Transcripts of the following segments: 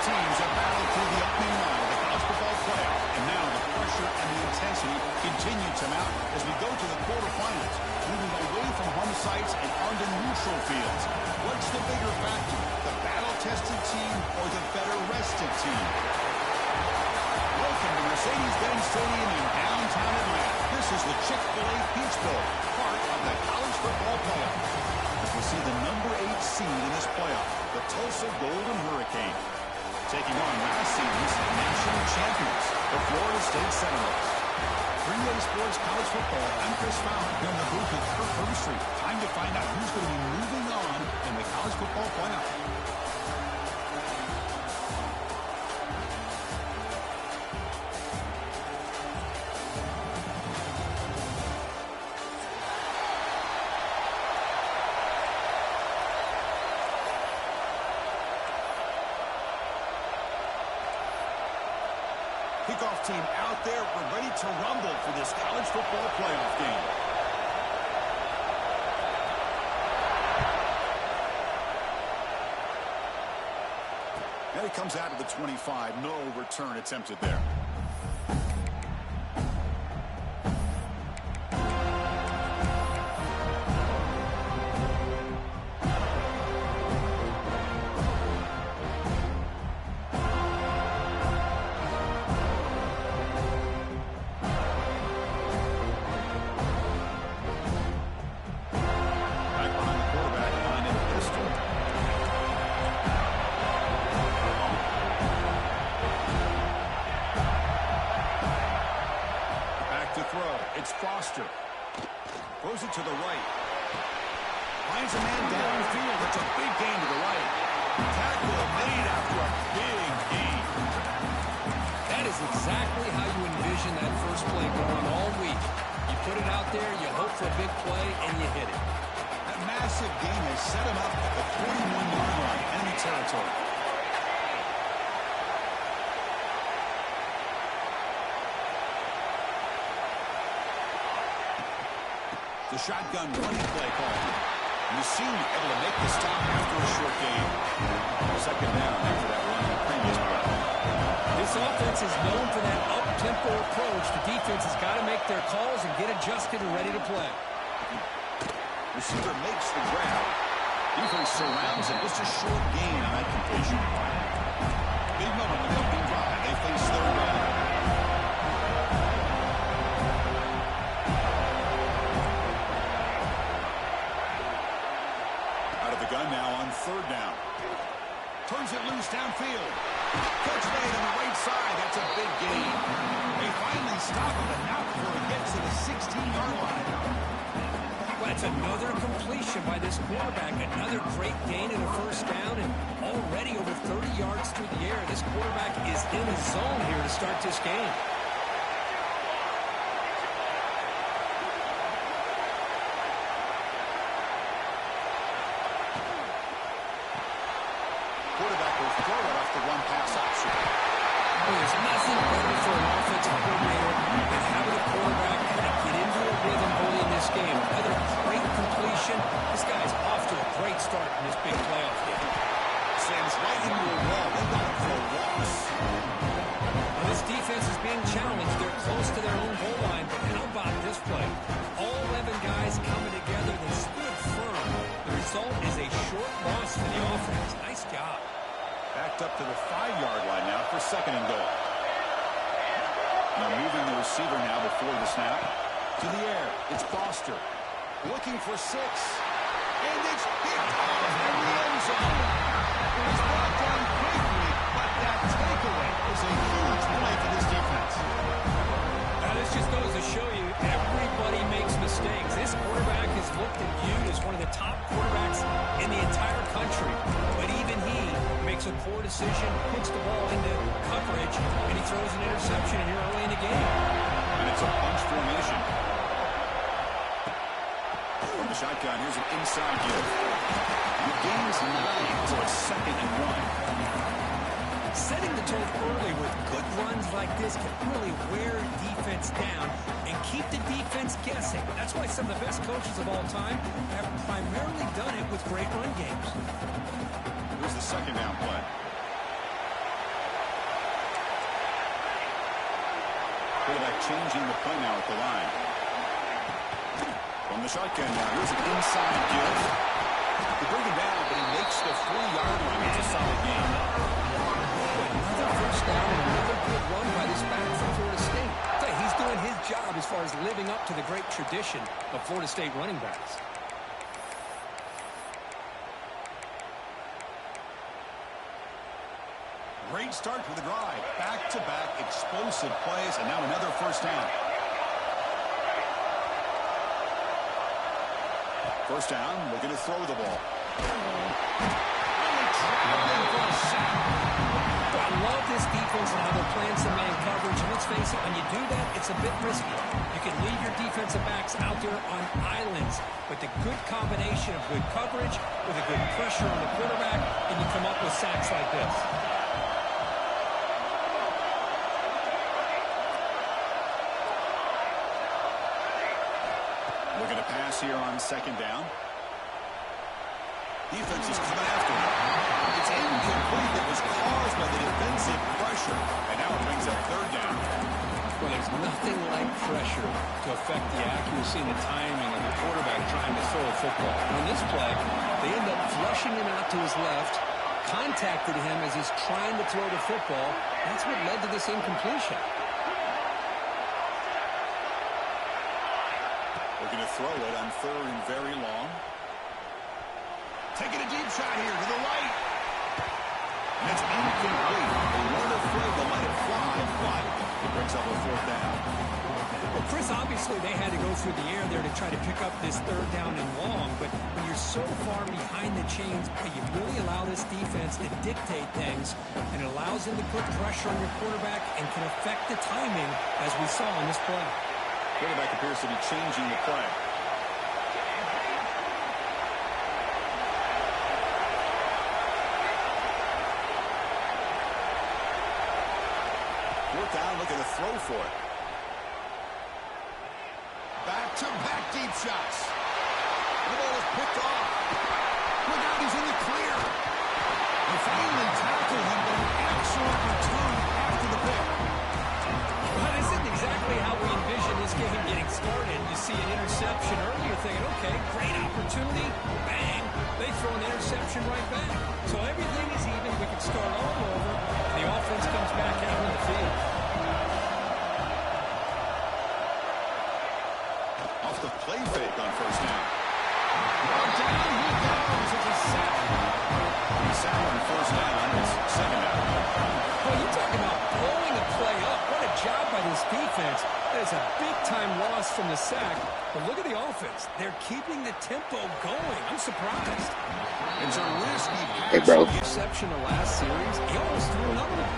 teams have battled through the opening round of the college football playoff, and now the pressure and the intensity continue to mount as we go to the quarterfinals, moving away from home sites and onto neutral fields. What's the bigger factor, the battle-tested team or the better-rested team? Welcome to Mercedes-Benz Stadium in downtown Atlanta. This is the Chick-fil-A Peach Bowl, part of the college football playoff. As we see the number 8 seed in this playoff, the Tulsa Golden Hurricane, taking on last season's national champions, the Florida State Seminoles. 3-Way Sports College Football, I'm Chris Fowler, here in the booth with Kirk Herbstreit. Time to find out who's going to be moving on in the college football playoff. Kickoff team out there. We're ready to rumble for this college football playoff game. And it comes out of the 25. No return attempted there. It's Foster. Throws it to the right. Finds a man downfield. It's a big gain to the right. Tackle made after a big gain. That is exactly how you envision that first play going all week. You put it out there, you hope for a big play, and you hit it. That massive gain has set him up at the 41-yard line, enemy territory. The shotgun running play call. Musim able to make the stop after a short gain. Second down after that run in the previous play. This offense is known for that up-tempo approach. The defense has got to make their calls and get adjusted and ready to play. Receiver makes the grab. Defense surrounds it. Just a short gain on that completion. Big moment in the opening drive. They face third down. Gun now on third down. Turns it loose downfield. Catch made on the right side. That's a big gain. They finally stop him, and now before it gets to the 16-yard line. Well, that's another completion by this quarterback. Another great gain in the first down, and already over 30 yards through the air. This quarterback is in the zone here to start this game. There's nothing better for an offensive coordinator than having a quarterback kind of get into a rhythm early in this game. Another great completion. This guy's off to a great start in this big playoff game. Sends right into a wall. They're going for a loss. Well, this defense is being challenged. They're close to their own goal line, but how about this play? All 11 guys coming together. They stood firm. The result is a short loss for the offense. Nice job. Backed up to the 5-yard line now for second and goal. Now moving the receiver now before the snap. To the air. It's Foster. Looking for 6. And it's picked off in the end zone. It was brought down quickly, but that takeaway is a huge play for this defense. Now this just goes to show you everybody makes mistakes. This quarterback is looked and viewed as one of the top quarterbacks in the entire country. But even he makes a poor decision, puts the ball into coverage, and he throws an interception here early in the game. And it's a bunch formation. From the shotgun, here's an inside give. The game's 9, so it's second and 1. Setting the tone early with good runs like this can really wear defense down and keep the defense guessing. That's why some of the best coaches of all time have primarily done it with great run games. Here's the second down play. Quarterback changing the play now at the line. From the shotgun now, here's an inside give. They bring him down, but he makes the 3-yard line. It's a solid game. Another first down and another good run by this back from Florida State. He's doing his job as far as living up to the great tradition of Florida State running backs. Great start to the drive. Back-to-back explosive plays, and now another first down. First down, looking to throw the ball. I love this defense and how they're playing some man coverage. And let's face it, when you do that, it's a bit risky. You can leave your defensive backs out there on islands. But the good combination of good coverage with a good pressure on the quarterback, and you come up with sacks like this. Looking to pass here on second down. Defense is coming after him. It's incomplete. It was caused by the defensive pressure. And now it brings up third down. Well, there's nothing like pressure to affect the accuracy and the timing of the quarterback trying to throw a football. On this play, they end up flushing him out to his left, contacted him as he's trying to throw the football. That's what led to this incompletion. Looking to throw it on third and very long. Taking a deep shot here to the right. And it's incomplete. They weren't afraid to let it fly, but it brings up a fourth down. Well, Chris, obviously they had to go through the air there to try to pick up this third down and long, but when you're so far behind the chains, you really allow this defense to dictate things, and it allows them to put pressure on your quarterback and can affect the timing, as we saw in this play. Quarterback appears to be changing the play. Fourth down, looking to throw for it. Back-to-back deep shots. The ball is picked off. Look out, he's in the clear. They finally tackle him, but an excellent return after the pick. Well, this isn't exactly how we envision this game getting started. You see an interception early, you're thinking, okay, great opportunity. Bang! They throw an interception right back. So everything is even. We can start all over. The offense comes back out on the field. Off the play fake on first down. Down he goes. It's a sack. Sack on first down. It's second down. Well, you talk about blowing a play up. What a job by this defense. That is a big-time loss from the sack. But look at the offense. They're keeping the tempo going. I'm surprised. It's a risky pass. Hey, bro. Exception to last series, he almost threw another one.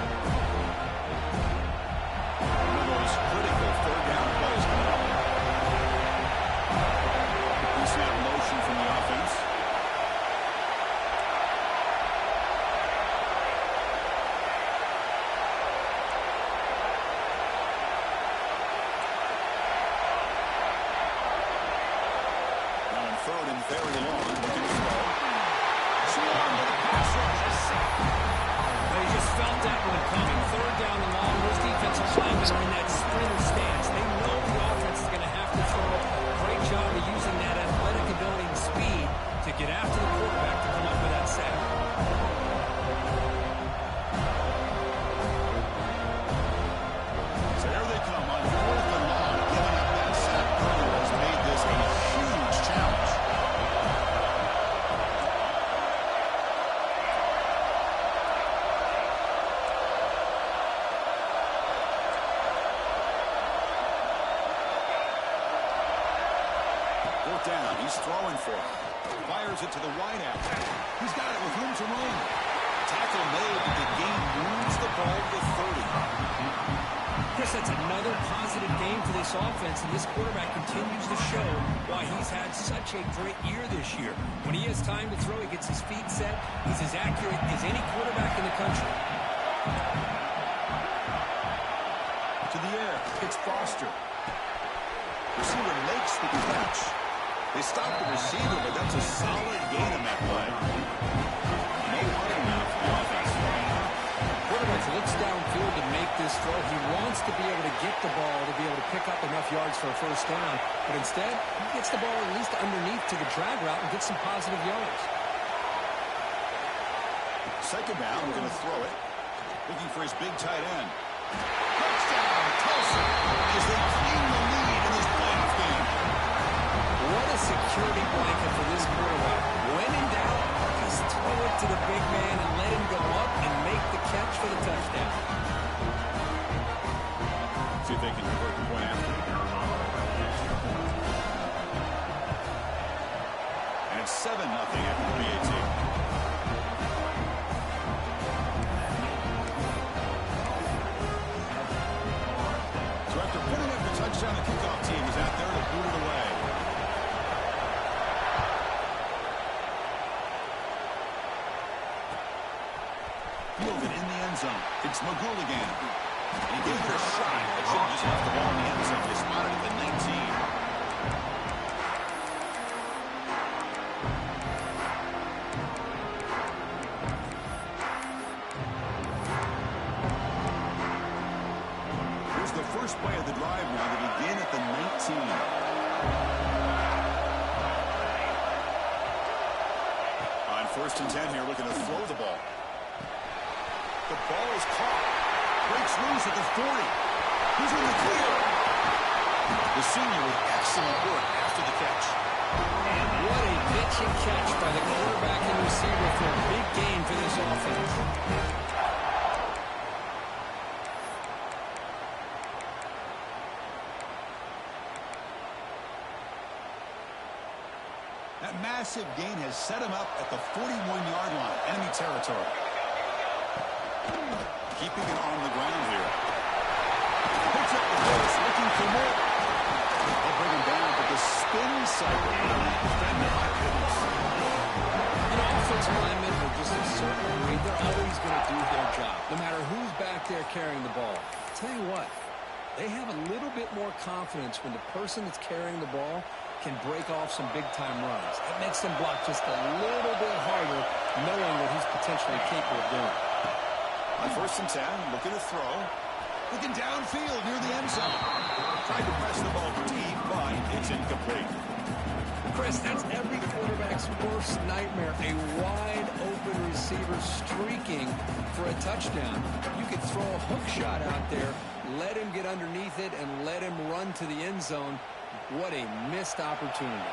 One of those critical third down plays coming up. We snap motion from the offense. Now on third and very long, looking to throw. Swarm with a pass rush. A sack. They just felt that one coming. Third down and long. Those defensive linemen are in that sprinter stance. They know the offense is going to have to throw. Great job of using that athletic ability and speed to get after the quarterback to come up with that sack. So here they come on fourth and long. Giving up that sack earlier has made this a huge challenge. Fourth down. He's throwing for it. Fires it to the wide out. He's got it with room to run. Tackle made, but the game moves the ball to 30. Chris, that's another positive game for this offense, and this quarterback continues to show why he's had such a great year this year. When he has time to throw, he gets his feet set. He's as accurate as any quarterback in the country. To the air. It's Foster. Receiver makes the catch. They stop the receiver, but that's a solid gain on that play. No running now for the offense. Quarterback looks downfield to make this throw. He wants supposed to be able to get the ball to be able to pick up enough yards for a first down, but instead, he gets the ball at least underneath to the drag route and gets some positive yards. Second down, we're going to throw it. Looking for his big tight end. Touchdown, Tulsa, as they claim the lead in this playoff game. What a security blanket for this quarterback. When in doubt, just throw it to the big man and let him go up and make the catch for the touchdown. See if they can convert the point after. And it's 7-0 after the PAT. So after putting up the touchdown, the kickoff team is out there to boot it away. Fielded in the end zone. It's Magul again. And he gave it a shot. They should have just left the ball in the end zone. They spotted it at the 19. Here's the first play of the drive now. They begin at the 19. On 1st and 10 here, looking to throw the ball. The ball is caught. Breaks loose at the 40. He's in the clear. The senior with excellent work after the catch. What a pitch and catch by the quarterback and receiver for a big gain for this offense. That massive gain has set him up at the 41-yard line, enemy territory. Keeping it on the ground here. Picks up the pace, looking for more. They'll bring him down, but the spin cycle on that defender, my goodness. Offensive linemen are just a certain breed. They're always going to do their job, no matter who's back there carrying the ball. Tell you what, they have a little bit more confidence when the person that's carrying the ball can break off some big-time runs. It makes them block just a little bit harder, knowing what he's potentially capable of doing. On 1st and 10, looking to throw. Looking downfield near the end zone. Tried to press the ball deep, but it's incomplete. Chris, that's every quarterback's worst nightmare. A wide-open receiver streaking for a touchdown. You could throw a hook shot out there, let him get underneath it, and let him run to the end zone. What a missed opportunity.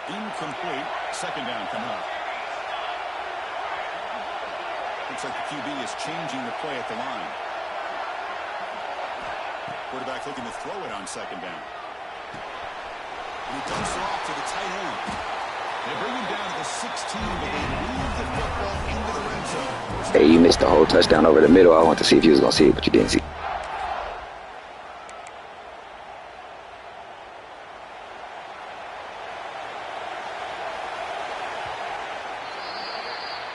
Incomplete. Second down coming up. Looks like the QB is changing the play at the line. Quarterback looking to throw it on second down. And he dumps it off to the tight end. They bring him down to the 16, but they move the football into the red zone. Hey, you missed the whole touchdown over the middle. I want to see if you was going to see it, but you didn't see it.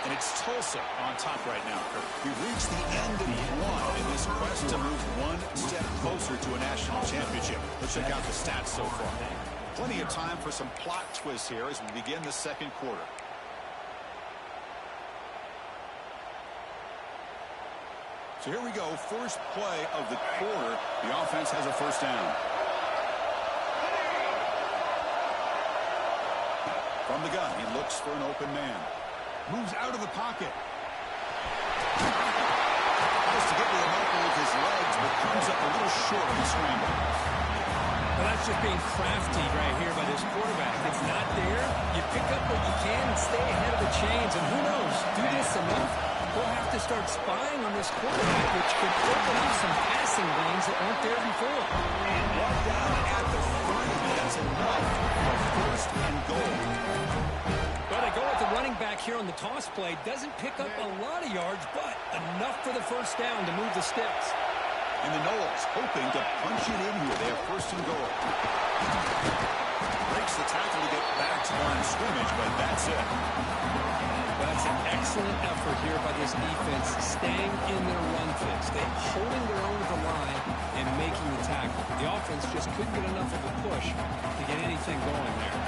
And it's Tulsa on top right now, Kurt. We've reached the end of one in this quest to move one step closer to a national championship. Let's check out the stats so far. Plenty of time for some plot twists here as we begin the second quarter. So here we go. First play of the quarter. The offense has a first down. From the gun, he looks for an open man. Moves out of the pocket. Tries to get to the marker with his legs, but comes up a little short of the scramble. Well, that's just being crafty right here by this quarterback. It's not there. You pick up what you can and stay ahead of the chains. And who knows, do this enough, we'll have to start spying on this quarterback, which could open up some passing lanes that weren't there before. Brought down at the 3. That's enough for first and goal. Well, they go with the running back here on the toss play. Doesn't pick up a lot of yards, but enough for the first down to move the sticks. And the Knowles hoping to punch it in here. They have first and goal. Breaks the tackle to get back to the line of scrimmage, but that's it. That's an excellent effort here by this defense, staying in their run fix. They're holding their own at the line and making the tackle. The offense just couldn't get enough of a push to get anything going there.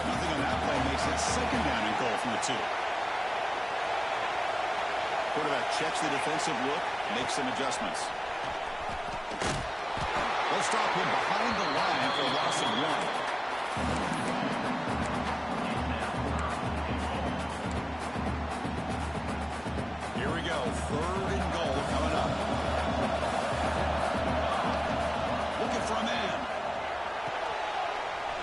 Nothing on that play makes it second down and goal from the 2. Quarterback checks the defensive look, makes some adjustments. They'll stop him behind the line for a loss of 1. Here we go. 3rd and goal coming up. Looking for a man.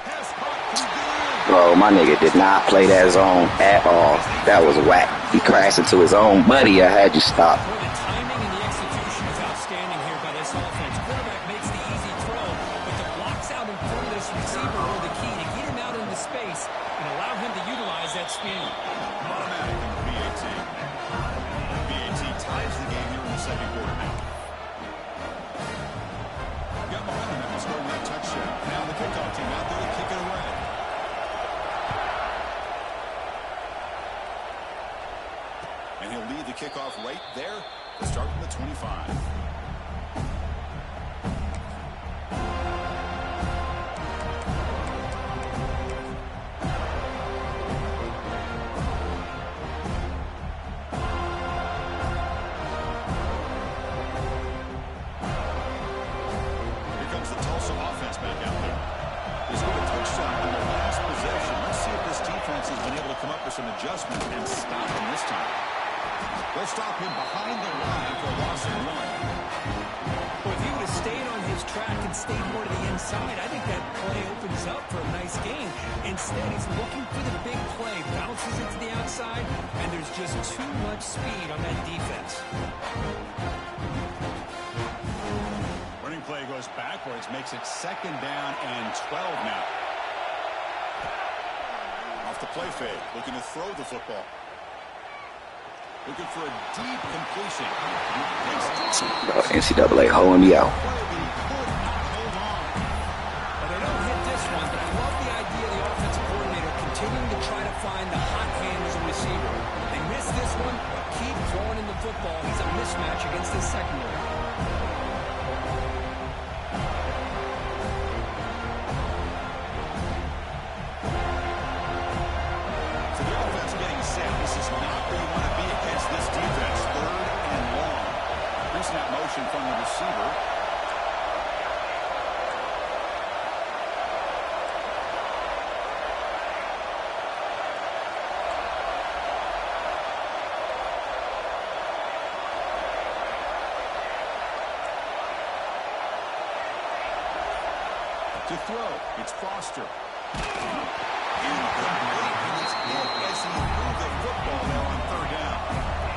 Has caught. Bro, my nigga did not play that zone at all. That was whack. He crashed into his own buddy. I had you stop. Well, the timing and the execution is outstanding here by this offense. Quarterback makes the easy throw, but the blocks out in front of this receiver were the key to get him out into space and allow him to utilize that speed. Automatic in the BAT. BAT ties the game here in the 2nd quarter now. Got momentum after scoring that touchdown. Now the kickoff team out there to kick it away. And he'll lead the kickoff right there to start from the 25. Here comes the Tulsa offense back out there. They scored a touchdown on the last possession. Let's see if this defense has been able to come up with some adjustments and stop him this time. They'll stop him behind the line for a loss of 1. Well, if he would have stayed on his track and stayed more to the inside, I think that play opens up for a nice game. Instead, he's looking for the big play, bounces it to the outside, and there's just too much speed on that defense. Running play goes backwards, makes it 2nd down and 12 now. Off the play fake, looking to throw the football. Looking for a deep completion. Bro, NCAA holding me out. Well, they don't hit this one, but I love the idea of the offensive coordinator continuing to try to find the hot hand as a receiver. They miss this one, but keep throwing in the football. He's a mismatch against his secondary. So the offense getting set. This is not where you want to be against this defense. 3rd and long. Pre-snap motion from the receiver. To throw, it's Foster. Incomplete, and it's hit as he threw the football now on 3rd down.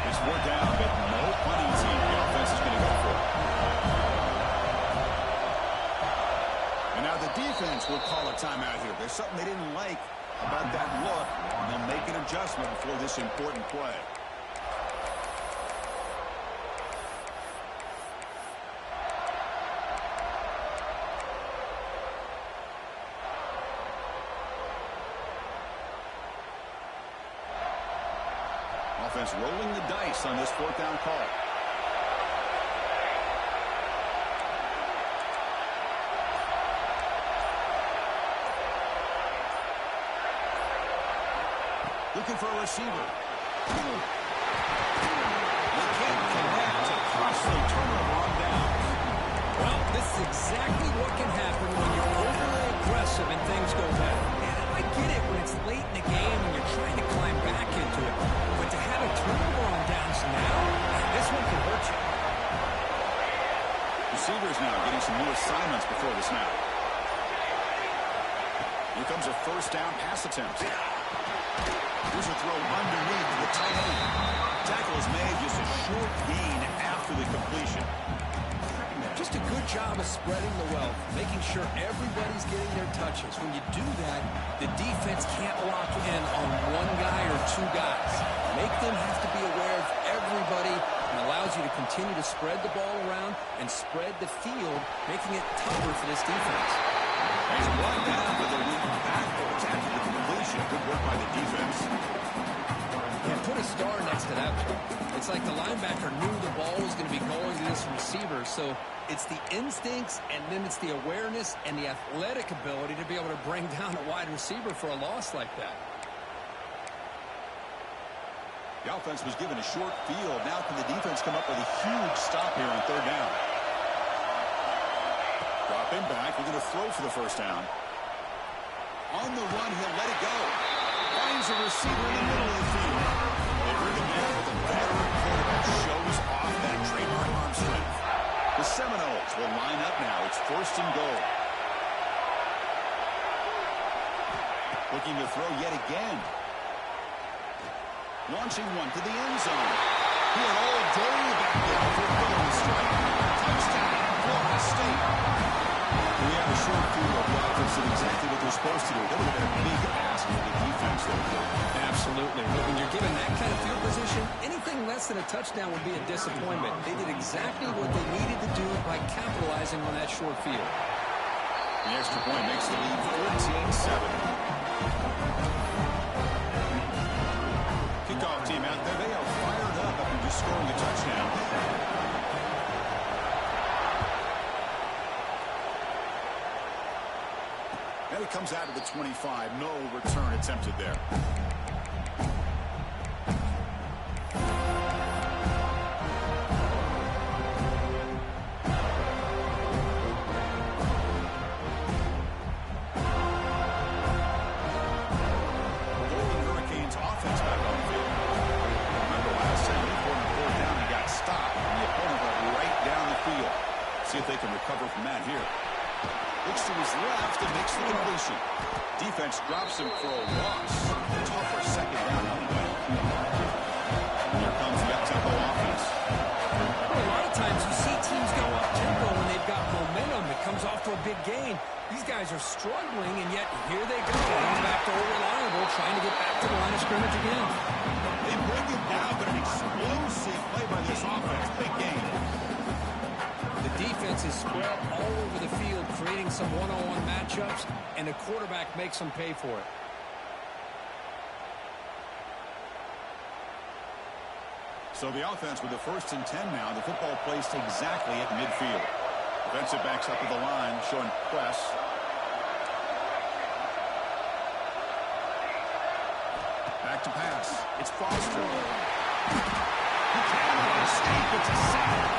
It's 4th down, but no punting team. The offense is going to go for it. And now the defense will call a timeout here. There's something they didn't like about that look, and they'll make an adjustment before this important play. Offense rolling the dice on this 4th down call. Looking for a receiver. They can't connect to costly turnover on downs. Well, this is exactly what can happen when you're overly aggressive and things go bad. And I get it when it's late in the game and you're trying to climb back into it. But to have a turnover on downs now, this one can hurt you. Receivers now getting some new assignments before the snap. Here comes a 1st down pass attempt. Here's a throw underneath the tight end. Tackle is made, just a short gain after the completion. Just a good job of spreading the wealth, making sure everybody's getting their touches. When you do that, the defense can't lock in on one guy or 2 guys. Make them have to be aware of everybody, and allows you to continue to spread the ball around and spread the field, making it tougher for this defense. He's brought down, but they're moving backwards after the completion. Good work by the defense. Yeah, put a star next to that one. It's like the linebacker knew the ball was going to be going to this receiver, so it's the instincts, and then it's the awareness and the athletic ability to be able to bring down a wide receiver for a loss like that. The offense was given a short field. Now can the defense come up with a huge stop here on 3rd down? Drop him back. We're going to throw for the first down. On the run, he'll let it go. Finds a receiver in the middle of the field. They bring him in with a veteran quarterback. Shows off that trademark arm strength. The Seminoles will line up now. It's first and goal. Looking to throw yet again. Launching one to the end zone. He had all day back there for a throwing strike. Touchdown, Florida State. We have a short field of the offense did exactly what they're supposed to do. That would have been a big ask for the defense there. Absolutely. But when you're given that kind of field position, anything less than a touchdown would be a disappointment. They did exactly what they needed to do by capitalizing on that short field. The extra point makes the lead 14-7. Kickoff team out there. They are fired up after just scoring a touchdown. And it comes out of the 25. No return attempted there. See if they can recover from that here. Looks to his left and makes the completion. Defense drops him for a loss. Tougher second down anyway. Here comes the up-tempo offense. Well, a lot of times you see teams go up-tempo when they've got momentum. It comes off to a big gain. These guys are struggling, and yet here they go. Going back to old reliable, trying to get back to the line of scrimmage again. They bring it down, but an explosive play by this offense. Big game. The defense is spread all over the field, creating some one-on-one matchups, and the quarterback makes them pay for it. So the offense with the 1st and 10 now. The football placed exactly at midfield. Defensive backs up to the line, showing press. Back to pass. It's Foster. He cannot escape. It's a sack.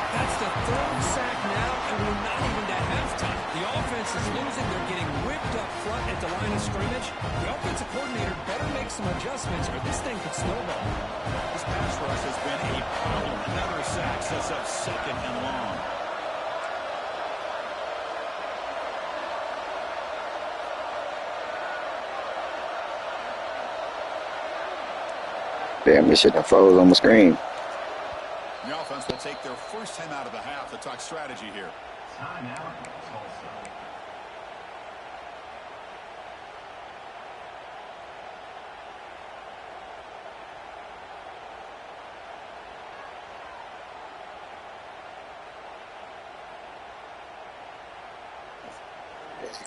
That's the 3rd sack now, and we're not even at halftime. The offense is losing. They're getting whipped up front at the line of scrimmage. The offensive coordinator better make some adjustments, or this thing could snowball. This pass rush has been a problem. Another sack sets up 2nd and long. Damn, this shit that froze on the screen. The offense will take their first 10 out of the half to talk strategy here. Timeout, Tulsa.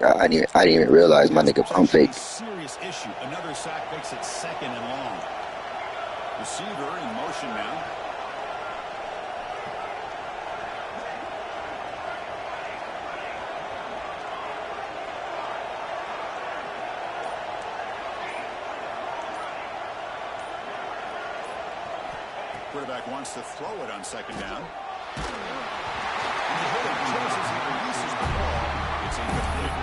I didn't even realize my nigga pump fake. Serious issue. Another sack makes it 2nd and long. Receiver in motion now. Quarterback wants to throw it on 2nd down. And he hit it just as he releases the ball. It's incomplete.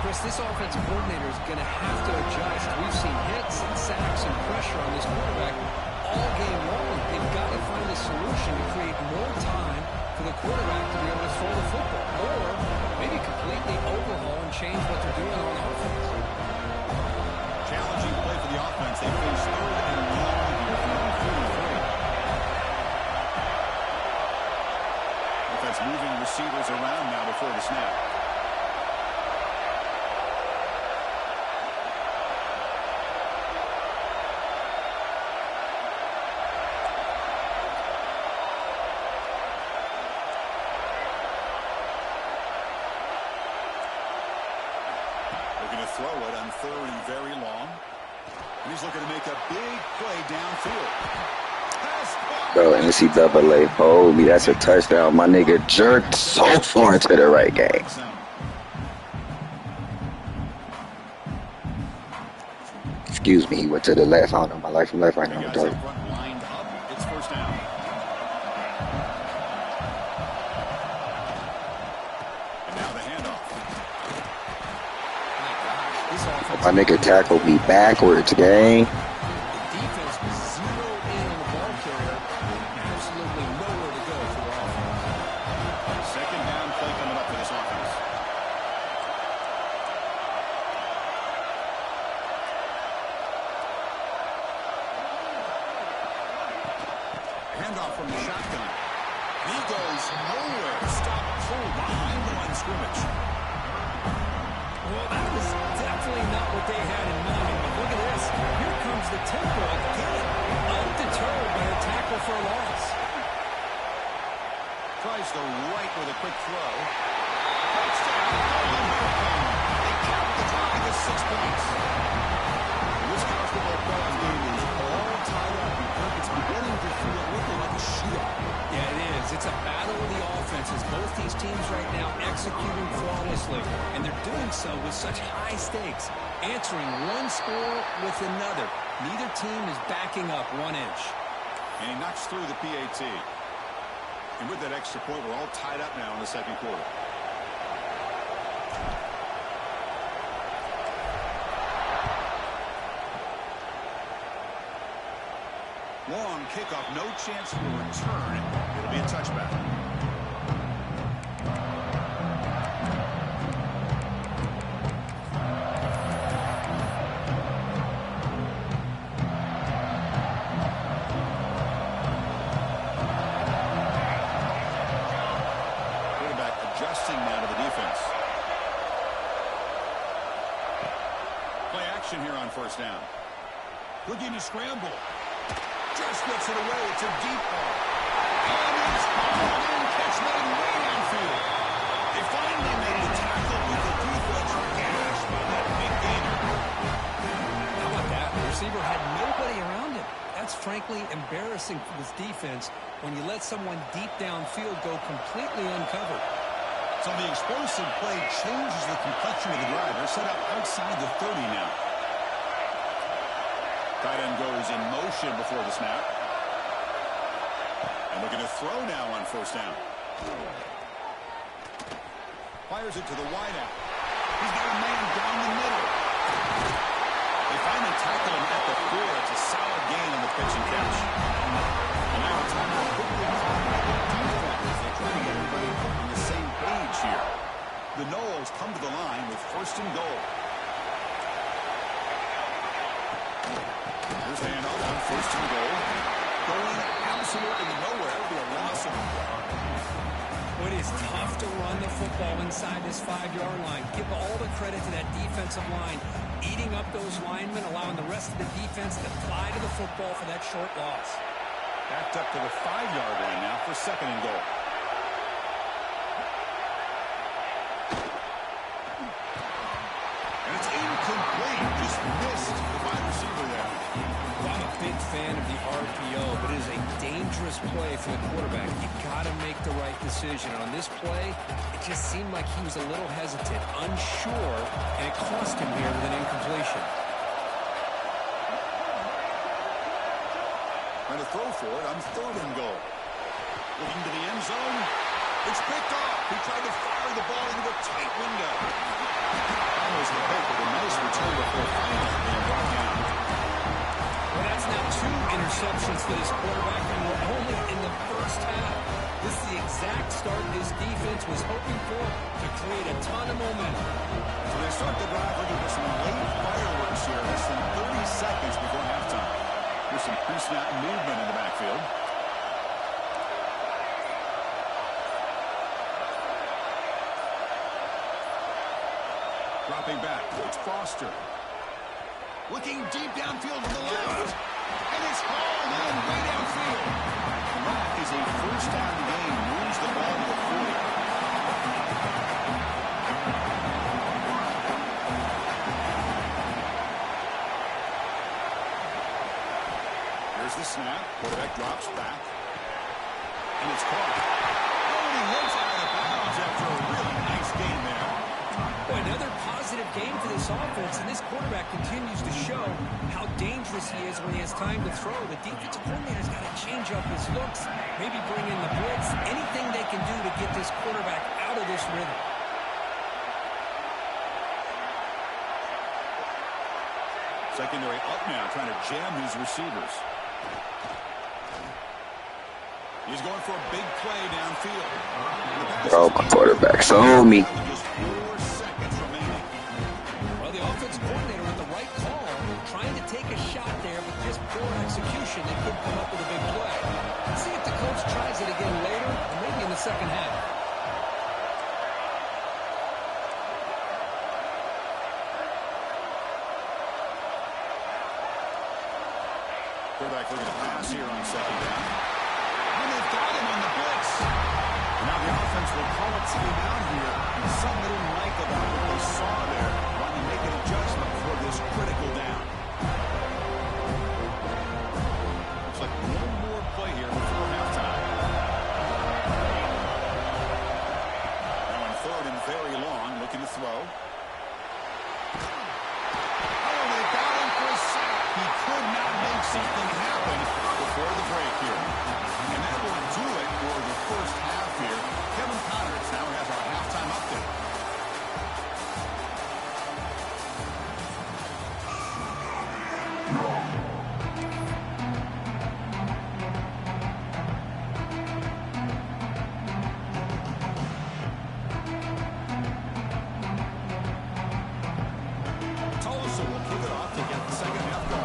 Chris, this offensive coordinator is going to have to adjust. We've seen hits and sacks and pressure on this quarterback all game long. They've got to find a solution to create more time for the quarterback to be able to throw the football, or maybe completely overhaul and change what they're doing on offense. Challenging play for the offense. They face 3rd and long here from 43. Offense moving receivers around now before the snap. Throw it on 3rd and very long. And he's looking to make a big play downfield. Bro, NCAA, holy, that's a touchdown. My nigga jerked so far to the right game. Excuse me, he went to the left. I don't know my life from left right now. Lined up. It's first down. My nigga tackled me backwards, gang. The defense was zeroed in on the ball carrier. Absolutely nowhere to go for offense. Second down play coming up for this offense. Handoff from the shotgun. He goes nowhere. Stop cold behind the line of scrimmage. Well, that was definitely not what they had in mind. But look at this. Here comes the tempo again. Undeterred by a tackle for a loss. Tries the right with a quick throw. Touchdown. They count the drive as 6 points. This college football playoff game is all tied up. It's beginning to feel a little like a shootout. Yeah, it is. It's a battle of the offenses. Both these teams right now executing flawlessly. And they're doing so with such high stakes. Answering one score with another. Neither team is backing up 1 inch. And he knocks through the PAT. And with that extra point, we're all tied up now in the second quarter. Long kickoff, no chance for a return. It'll be a touchback. Quarterback adjusting now to the defense. Play action here on first down. Looking to scramble. Just gets it away. It's a deep ball. And it's hauled in. Catch made way downfield. They finally made the tackle with the defense gashed by that big gainer. How about that? The receiver had nobody around him. That's frankly embarrassing for this defense when you let someone deep downfield go completely uncovered. So the explosive play changes the complexion of the drive. They're set up outside the 30 now. Tight end goes in motion before the snap. And looking to throw now on first down. Fires it to the wideout. He's got a man down the middle. They finally tackle him at the 4. It's a solid gain on the pitch and catch. And now it's time to quickly call back the defense. They're trying to get everybody on the same page here. The Noles come to the line with first and goal. Here's the handoff on first and goal. Going absolutely nowhere. It'll be a loss of. It is tough to run the football inside this 5-yard line. Give all the credit to that defensive line. Eating up those linemen, allowing the rest of the defense to fly to the football for that short loss. Backed up to the 5-yard line now for second and goal. And it's incomplete. Just missed the wide receiver there. I'm a big fan of the RPO, but it is a dangerous play for the quarterback. You've got to make the right decision. And on this play, it just seemed like he was a little hesitant, unsure, and it cost him here with an incompletion. Trying to throw for it on third and goal. Looking to the end zone. It's picked off. He tried to fire the ball into a tight window. Almost the pick with a nice return before finally being brought down. Well, that's now 2 interceptions for this quarterback, and we're only in the first half. This is the exact start his defense was hoping for to create a ton of momentum. So they start the drive looking for some late fireworks here. Less than 30 seconds before halftime. There's some pre-snap movement in the backfield. Dropping back. It's Foster. Looking deep downfield to the left. And it's hauled in way downfield. And that is a first down gain. Moves the ball to the 40. Here's the snap. Quarterback drops back. And it's caught. Oh, and he hits out of bounds after a really nice game there. Boy, another positive game for this offense, and this quarterback continues to show how dangerous he is when he has time to throw. The defensive coordinator's got to change up his looks, maybe bring in the blitz, anything they can do to get this quarterback out of this rhythm. Secondary up now, trying to jam these receivers. He's going for a big play downfield. Bro, my quarterback sold me. Just 4 seconds remaining. Well, the offense coordinator with the right call, trying to take a shot there, but just poor execution. They couldn't come up with a big play. Let's see if the coach tries it again later, or maybe in the second half. Quarterback looking to pass here on second down. And they've got him on the blitz. Now the offense will call a timeout here. And something they didn't like about what they saw there. Want to make an adjustment for this critical down. Looks like one more play here before halftime. Now on 3rd and very long, looking to throw. Oh, they got him for a sack. He could not make something happen before the break here. And that will do it for the first half here. Kevin Connors now has our halftime update. Tulsa will kick it off to get the second half going.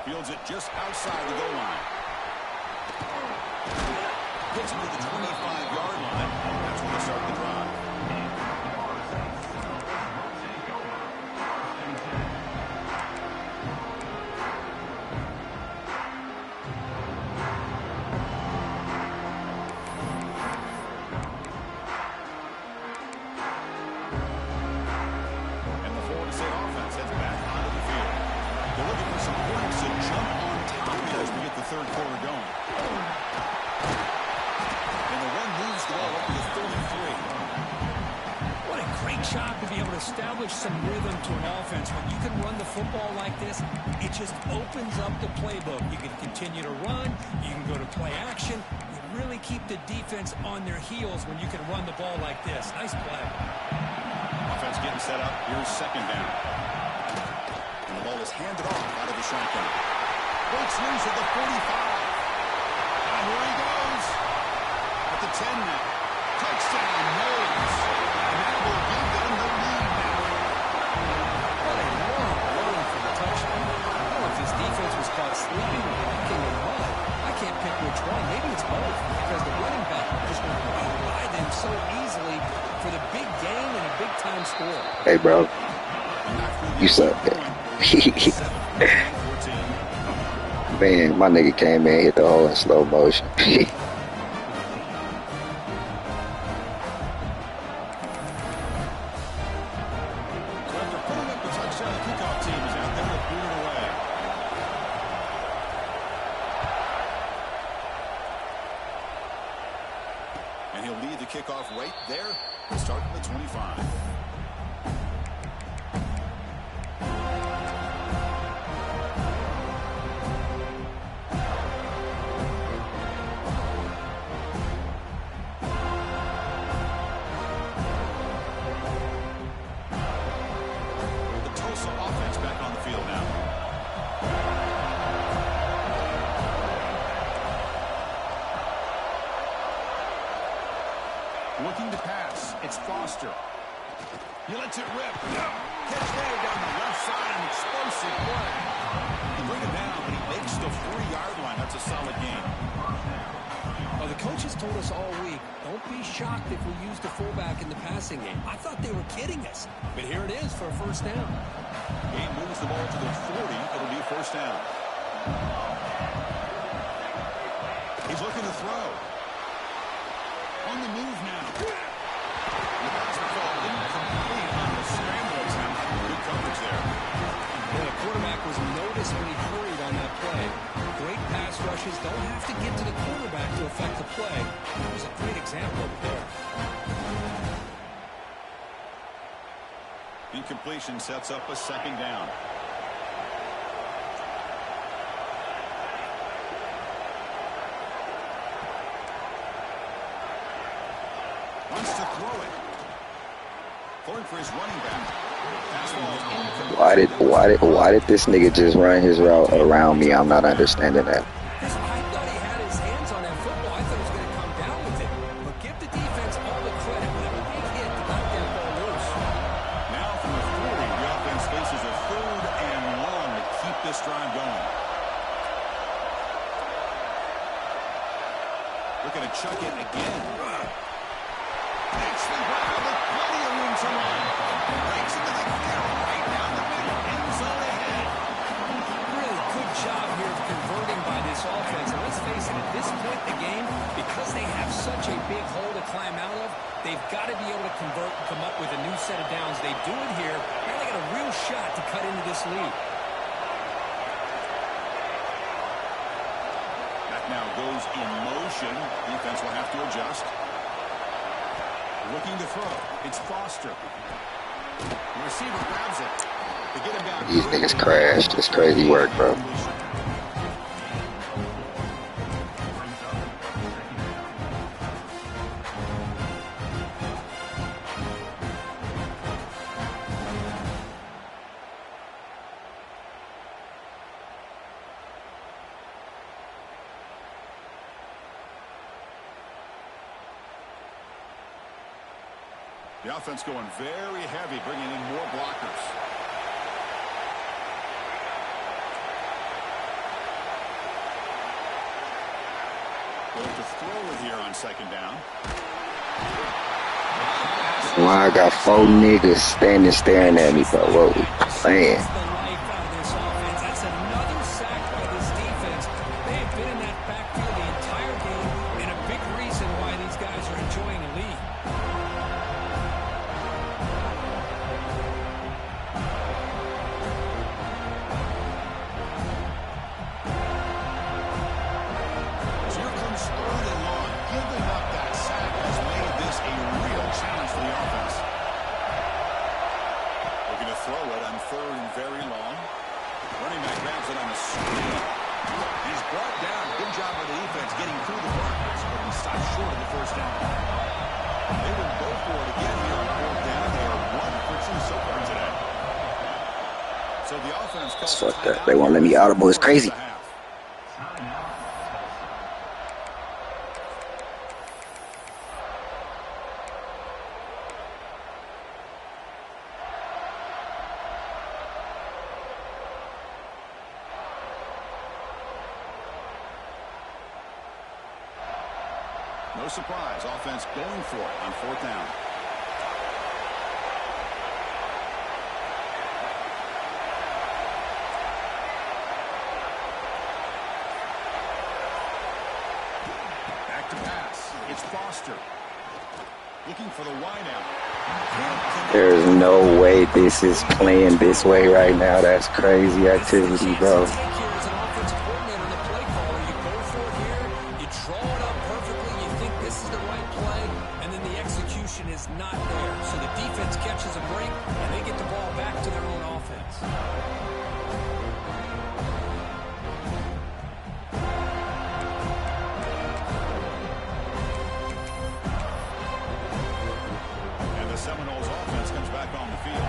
Fields it just outside the goal line. Gets him to the 25-yard line. That's where they start the drive. And the Florida State offense heads back onto the field. They're looking for some points to jump on top here as we get the third quarter going. And the run moves the ball up to the 33. What a great job to be able to establish some rhythm to an offense. When you can run the football like this, it just opens up the playbook. You can continue to run. You can go to play action. You really keep the defense on their heels when you can run the ball like this. Nice play. Offense getting set up. Here's second down. And the ball is handed off out of the shotgun. Breaks loose at the 45. And here he goes. At the 10 now. Touchdown, Knowles. And that will give them the lead now. What a long run for the touchdown. I don't know if his defense was caught sleeping, blocking, or what. I can't pick which one. Maybe it's both, because the running back just went right by them so easily for the big gain and a big-time score. Hey, bro. You suck. Man, my nigga came in, hit the hole in slow motion. And he'll lead the kickoff right there and start at the 25. The Tulsa offense back on the field now. Looking to pass. It's Foster. He lets it rip. Catch there down the left side. An explosive play. He bring it down, but he makes the 3-yard line. That's a solid game. Well, the coaches told us all week, don't be shocked if we use the fullback in the passing game. I thought they were kidding us. But here it is for a first down. Game moves the ball to the 40. It'll be first down. He's looking to throw. On the move now. The pass will fall incomplete on the scramble attempt. Good coverage there. Yeah, the quarterback was noticeably hurried on that play. Great pass rushes don't have to get to the quarterback to affect the play. It was a great example of it there. Incompletion sets up a second down. Wants to throw it. Going for his running back. Why did this nigga just run his route around me? I'm not understanding that. I thought he had his hands on that football. I thought he was going to come down with it. But give the defense all the credit with a big hit to knock that ball loose. Now from the 40, the offense faces a 3rd and long to keep this drive going. Looking to chuck it again. Nicely grounded with plenty of room to run. Breaks into the clear right down the middle. End zone ahead. Really good job here of converting by this offense. And let's face it, at this point in the game, because they have such a big hole to climb out of, they've got to be able to convert and come up with a new set of downs. They do it here. Now they got a real shot to cut into this lead. That now goes in motion. Defense will have to adjust. Looking to throw. It's Foster. The receiver grabs it. To get him down. These niggas crashed. It's crazy work, bro. The offense going very heavy, bringing in more blockers. Going to throw it here on 2nd down. Why I got 4 niggas standing staring at me, bro? What we playing? That's another sack by this defense. They have been in that backfield the entire game, and a big reason why these guys are enjoying a lead. Throw it on 3rd and very long. Running back grabs it on the screen. He's brought down. Good job by the defense getting through the blockers, but he stopped short of the 1st down. They will go for it again here on 4th down. They are 1 for 2 so far today. So the offense calls Fuck that. They won't let me audible. It's crazy. No surprise. Offense going for it on 4th down. Back to pass. It's Foster. Looking for the wideout. There's no way this is playing this way right now. That's crazy activity, bro. Is not there, so the defense catches a break and they get the ball back to their own offense. And the Seminoles offense comes back on the field.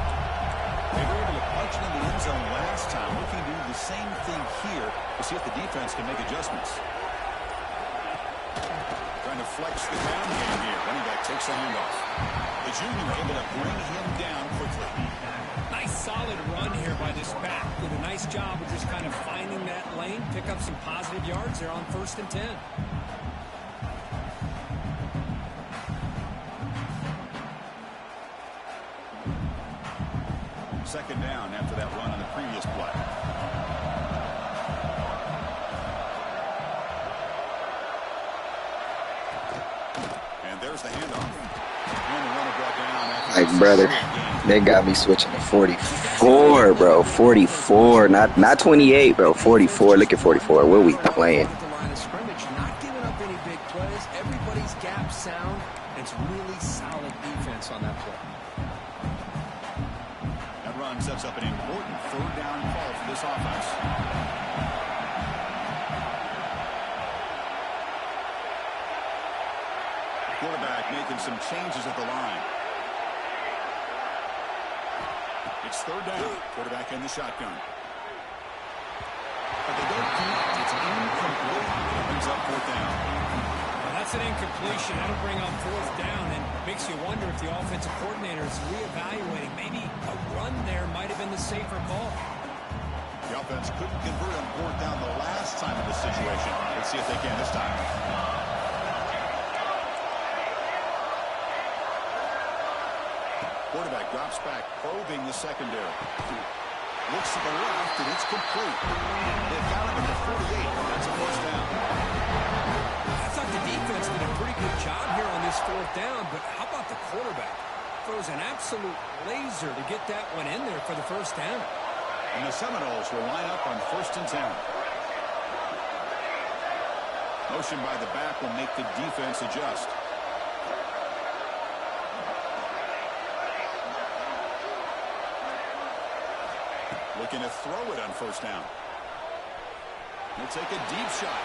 They were able to punch into the end zone last time. Looking to do the same thing here to see if the defense can make adjustments. Trying to flex the down game here. Running back takes the handoff. The junior able to bring him down quickly. Nice solid run here by this back. Did a nice job of just kind of finding that lane, pick up some positive yards there on 1st and 10. Second down after that run on the previous play. And there's the handoff. And the runner brought down after Like, brother, they got me switching to 44, bro. 44, not 28, bro. 44. Look at 44. What are we playing? The line of scrimmage, not giving up any big plays. Everybody's gap sound. It's really solid defense on that play. That run sets up an important 3rd down call for this offense. quarterback making some changes at the line. It's third down. Quarterback in the shotgun. But they don't connect. It's incomplete. It brings up fourth down. Well, that's an incompletion. That'll bring up fourth down, and makes you wonder if the offensive coordinator is reevaluating. Maybe a run there might have been the safer call. The offense couldn't convert on fourth down the last time in this situation. Let's see if they can this time. Quarterback drops back, probing the secondary. Looks to the left, and it's complete. They've got him at the 48. That's a first down. I thought the defense did a pretty good job here on this fourth down, but how about the quarterback? Throws an absolute laser to get that one in there for the first down. And the Seminoles will line up on 1st and 10. Motion by the back will make the defense adjust. Looking to throw it on first down. He'll take a deep shot.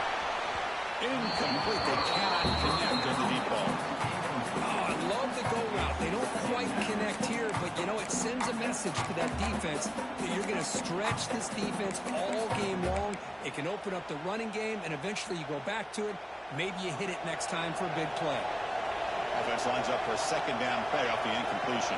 Incomplete. They cannot connect on the deep ball. Oh, I love the go route. They don't quite connect here, but, you know, it sends a message to that defense that you're going to stretch this defense all game long. It can open up the running game, and eventually you go back to it. Maybe you hit it next time for a big play. Offense lines up for a second down play off the incompletion.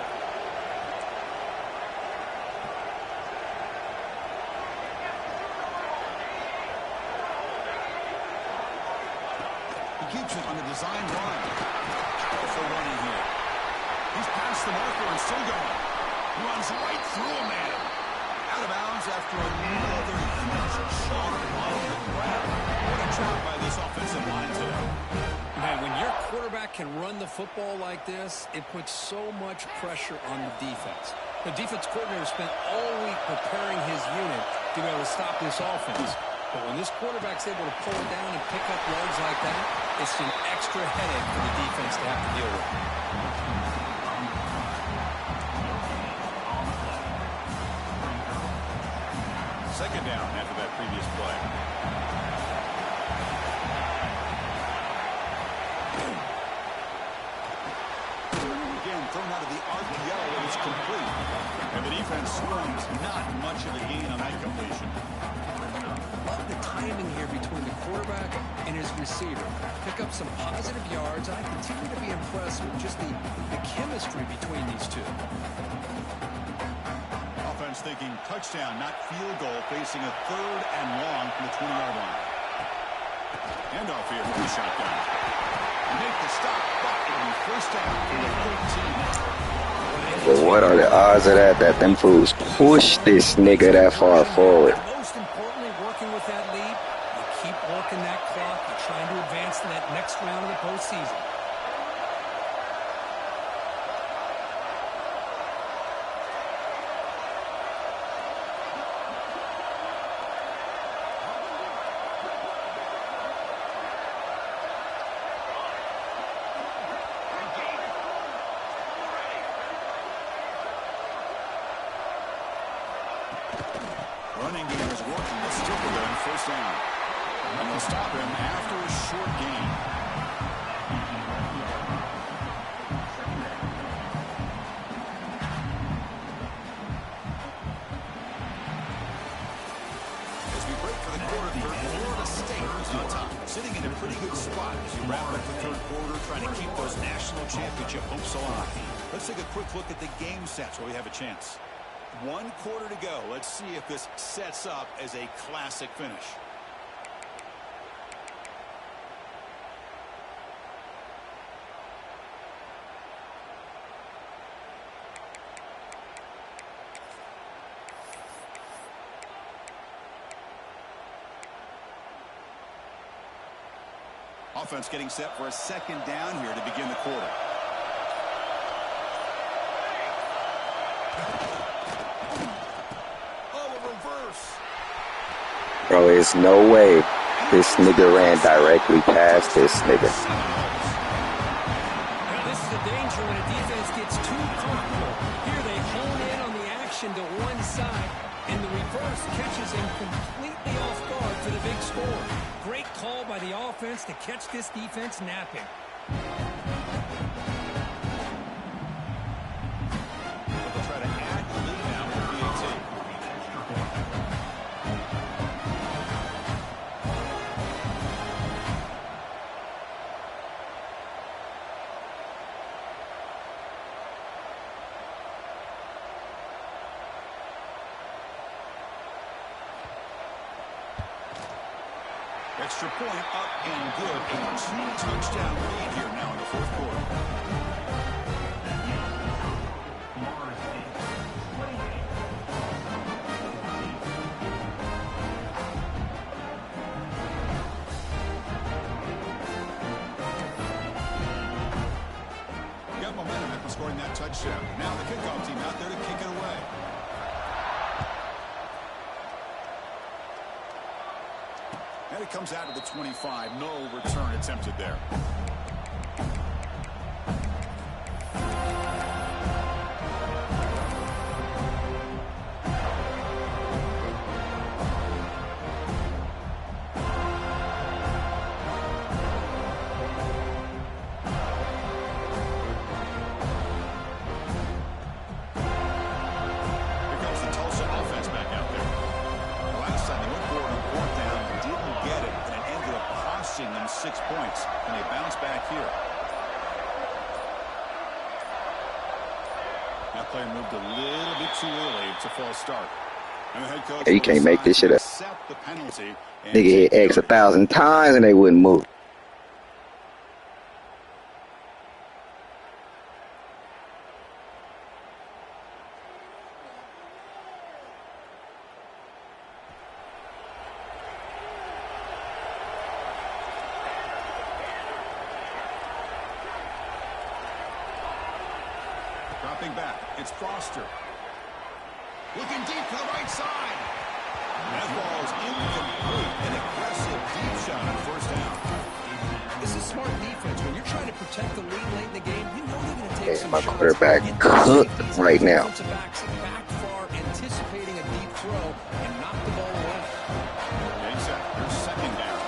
Keeps it on the design run. Powerful running here. He's past the marker and still going. Runs right through a man. Out of bounds after another huge shot on the ground. What a job by this offensive line today. Man, when your quarterback can run the football like this, it puts so much pressure on the defense. The defense coordinator spent all week preparing his unit to be able to stop this offense. But when this quarterback's able to pull it down and pick up yards like that, it's an extra headache for the defense to have to deal with. Second down after that previous play. Again, thrown out of the RPO, and it's complete. And the defense swings. Not much of a gain on that completion. Love the timing here between the quarterback and his receiver. Pick up some positive yards. I continue to be impressed with just the chemistry between these two. Offense thinking touchdown, not field goal, facing a third and long from the 20-yard line. Handoff here from the shotgun. Make the stop, but it'll be first down for the 13. But what are the odds of that them fools push this nigga that far forward? Most importantly, working with that lead, you keep working that clock. You're trying to advance to that next round of the postseason. Running game is working. Let's stick with it on first down. And they'll stop him after a short gain. As we break for the quarter, Florida State is on top, sitting in a pretty good spot as you wrap up the third quarter, trying to keep those national championship hopes alive. Let's take a quick look at the game sets where we have a chance. 1 quarter to go. Let's see if this sets up as a classic finish. Offense getting set for a second down here to begin the quarter. Bro, there's no way this nigga ran directly past this nigga. Now, this is the danger when a defense gets too comfortable. Here they hone in on the action to one side, and the reverse catches him completely off guard for the big score. Great call by the offense to catch this defense napping. Extra point up and good. A 2-touchdown lead here now in the fourth quarter. Got momentum after scoring that touchdown. Now the kickoff team out there to kick it away. And it comes out to the 25. No return attempted there. Them 6 points, and they bounce back here. That play moved a little bit too early to false start. And the head coach You can't make this shit up. Accept the penalty. Nigga hit X 1,000 times and they wouldn't move. Dropping back, it's Foster. Looking deep to the right side. That ball is incomplete. An aggressive deep shot on first down. This is smart defense. When you're trying to protect the lead late in the game, you know they're going to take some My shots. quarterback cooked right now. Back far, anticipating a deep throw and knock the ball away. Exactly. There's second down.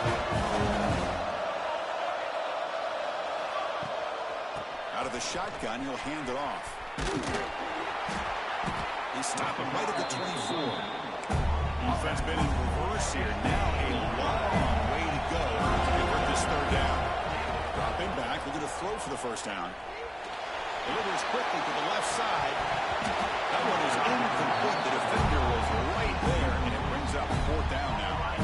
Out of the shotgun, he'll hand it off. They stop him right at the 24. Offense been in reverse here. Now a long way to go to convert this third down. Dropping back, looking to throw for the first down. Delivers quickly to the left side. That one is incomplete. The defender was right there, and it brings up fourth down now.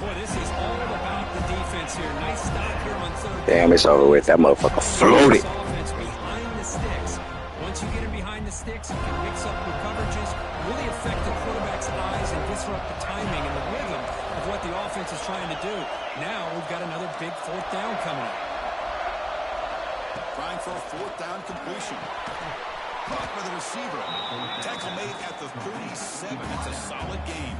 Boy, this is all about the defense here. Nice stop here on third down. Damn, it's over with. That motherfucker floated. Offense behind the sticks. Once you get him behind the sticks, you can mix up with coverages, really affect the quarterback's eyes and disrupt the timing and the rhythm of what the offense is trying to do. Now we've got another big fourth down coming up. Trying for a fourth down completion. Caught by the receiver. Tackle made at the 37. It's a solid game.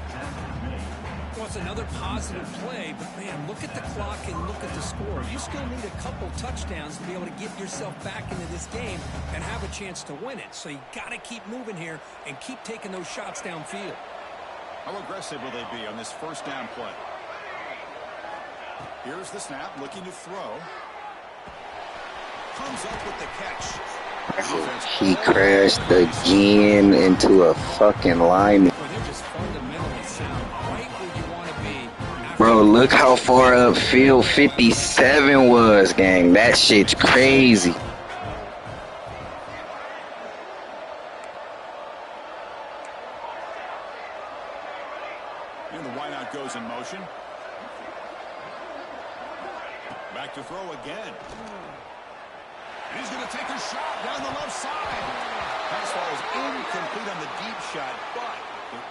Well, it's another positive play, but man, look at the clock and look at the score. You still need a couple touchdowns to be able to get yourself back into this game and have a chance to win it. So you got to keep moving here and keep taking those shots downfield. How aggressive will they be on this first down play? Here's the snap, looking to throw. Comes up with the catch. He crashed again into a fucking lineman. They're just fundamentally sound, right where you want to be. Bro, look how far upfield 57 was, gang. That shit's crazy. And the wideout goes in motion. Back to throw again. And he's going to take a shot down the left side. Pass ball is incomplete on the deep shot, but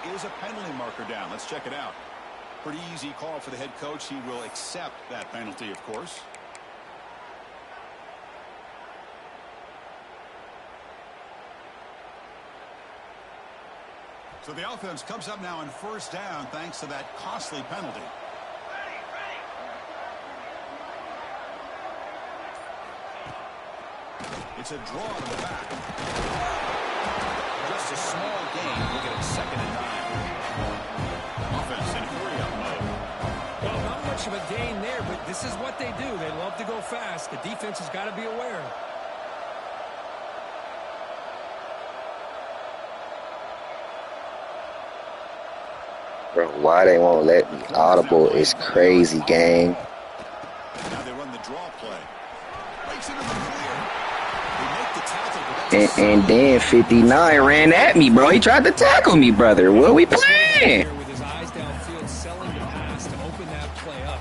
there is a penalty marker down. Let's check it out. Pretty easy call for the head coach. He will accept that penalty, of course. So the offense comes up now in first down thanks to that costly penalty. It's a draw to the back. Just a small gain. We'll get it 2nd and 9. Offense in hurry-up mode. Well, not much of a gain there, but this is what they do. They love to go fast. The defense has got to be aware. Bro, why they won't let me audible is crazy, gang. Now they run the draw play. Breaks into the clear. They make the tackle, but that's And then 59 ran at me, bro. He tried to tackle me, brother. What we playing? With his eyes downfield, selling the pass to open that play up.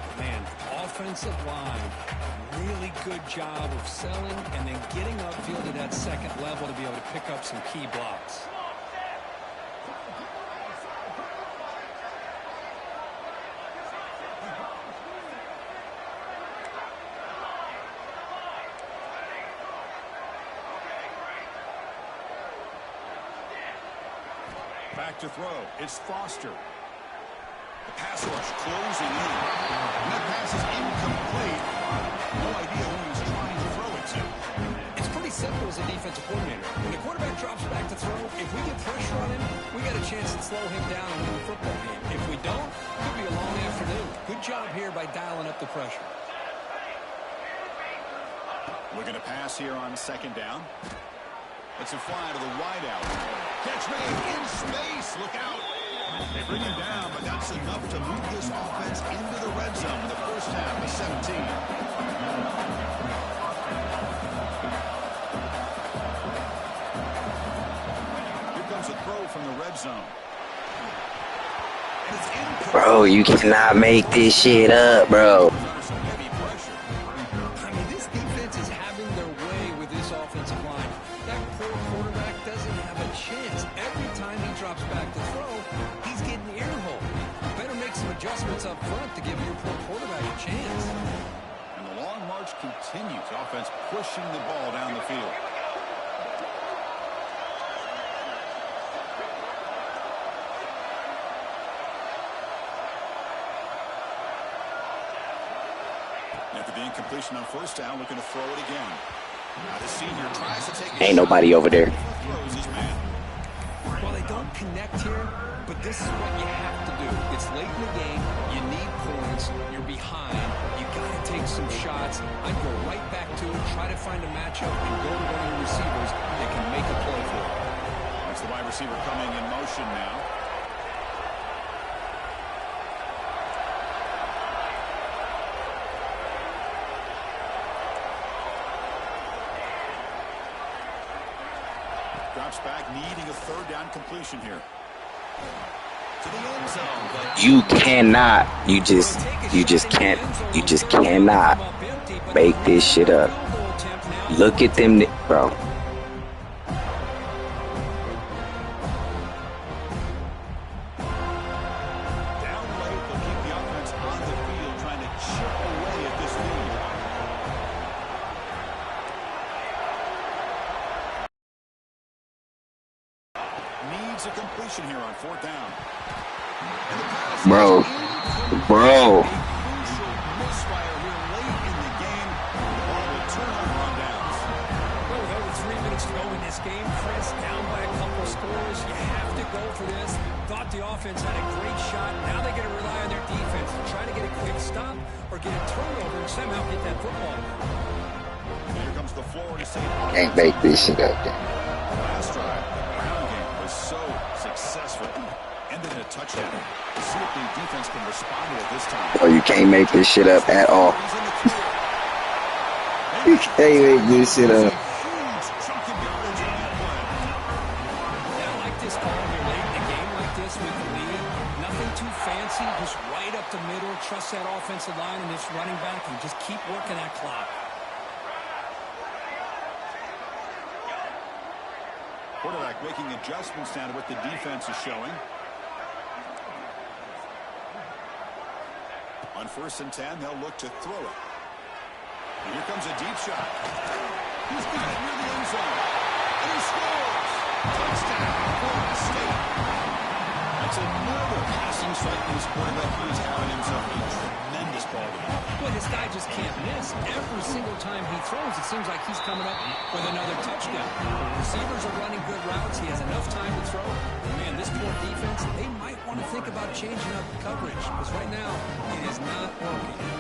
Back to throw. It's Foster. The pass rush closing in. And that pass is incomplete. No idea who he's trying to throw it to. It's pretty simple as a defensive coordinator. When the quarterback drops back to throw, if we get pressure on him, we got a chance to slow him down and win the football game. If we don't, it could be a long afternoon. Good job here by dialing up the pressure. Looking to pass here on second down. It's a fly to the wideout. Catch made in space. Look out. They bring him down, but that's enough to move this offense into the red zone in the first half of 17. Here comes a throw from the red zone. And it's incomplete. Bro, you cannot make this shit up, bro. Under some heavy pressure. I mean, this defense is having their way with this offensive line. That poor quarterback doesn't have a chance. Every time he drops back to throw, he's getting earhole. Better make some adjustments up front to give your poor quarterback a chance. And the long march continues. Offense pushing the ball down the field. After the incompletion on first down, looking to throw it again. Now the senior tries to take a Ain't shot. nobody over there. Throws his man. Well, they don't connect here, but this is what you have to do. It's late in the game. You need points. You're behind. You got to take some shots. I'd go right back to it, try to find a matchup, and go to one of your receivers that can make a play for it. That's the wide receiver coming in motion now. Drops back, needing a third down completion here. To the end zone, but You cannot. You just cannot make this shit up. Look at them, bro. down late, they'll keep the offense on the field, trying to chip away at this lead. Needs a completion here on fourth down. And the pass Bro. is incomplete. Bro. A crucial misfire here late in the game. Ball will turn over on downs. Well, with over 3 minutes to go in this game, Chris, down by a couple of scores. You have to go for this. Thought the offense had a great shot. Now they got to rely on their defense to try to get a quick stop or get a turnover and somehow get that football. And here comes the Florida State offense. Can't make this shit up. Last drive, the ground game was so successful. Ended in a touchdown. Let's see if the defense can respond to it this time. Bro, you can't make this shit up at all. He's in the clear. You can't make this shit There's a up. huge chunk of yardage on that play. Yeah, I like this call here late in a game like this with the lead. Nothing too fancy, just right up the middle. Trust that offensive line and this running back and just keep working that clock. Quarterback making adjustments now to what the defense is showing. On 1st and 10, they'll look to throw it. And here comes a deep shot. He's got it near the end zone. And he scores. Touchdown, Florida State. That's another passing strike for this quarterback. He's having himself a tremendous ball game. Boy, this guy just can't miss. Every single time he throws, it seems like he's coming up with another touchdown. Receivers are running good routes. He has enough time to throw. Man, this poor defense, they might want to think about changing up coverage because right now it is not working.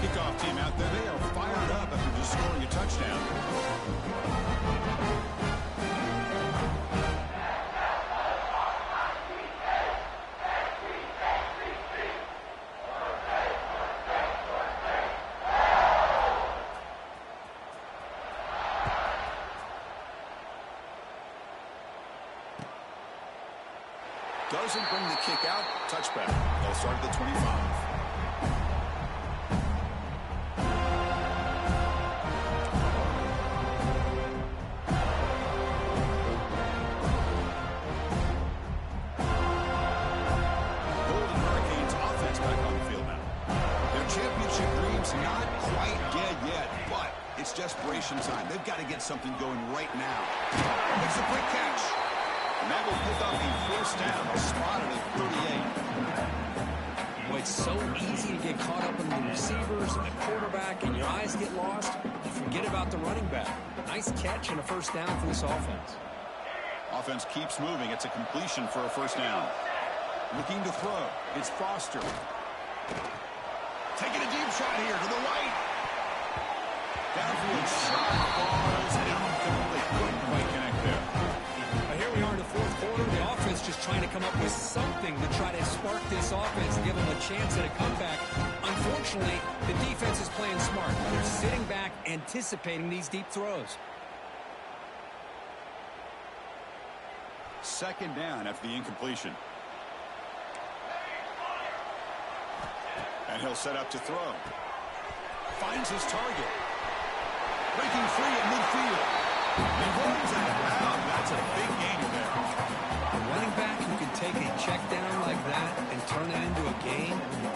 Kickoff team out there. They are fired up after just scoring a touchdown. Doesn't bring the kick out. Touchback. They'll start at the 25. Golden It's desperation time. They've got to get something going right now. It's a quick catch. And that will pick up a first down, spotted at 38. Well, it's so easy to get caught up in the receivers and the quarterback, and your eyes get lost. You forget about the running back. Nice catch and a first down for this offense. Offense keeps moving. It's a completion for a first down. Looking to throw. It's Foster. Taking a deep shot here to the right. Downfield shot falls incomplete. Couldn't quite connect there. Here we are in the fourth quarter. The offense just trying to come up with something to try to spark this offense and give them a chance at a comeback. Unfortunately, the defense is playing smart. They're sitting back, anticipating these deep throws. Second down after the incompletion. And he'll set up to throw. Finds his target. Breaking free at midfield. He runs out of bounds. That's a big gainer there. A running back who can take a check down like that and turn it into a gain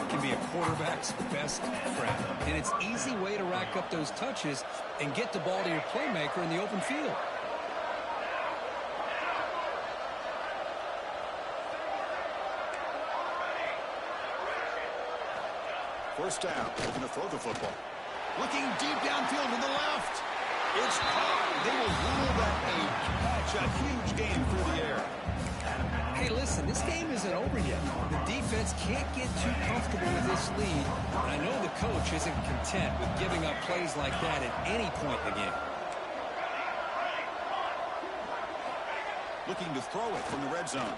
can be a quarterback's best friend. And it's an easy way to rack up those touches and get the ball to your playmaker in the open field. First down. Looking to throw the football. Looking deep downfield to the left. It's caught. They will rule that a catch. A huge gain through the air. Hey, listen, this game isn't over yet. The defense can't get too comfortable with this lead. And I know the coach isn't content with giving up plays like that at any point in the game. Looking to throw it from the red zone.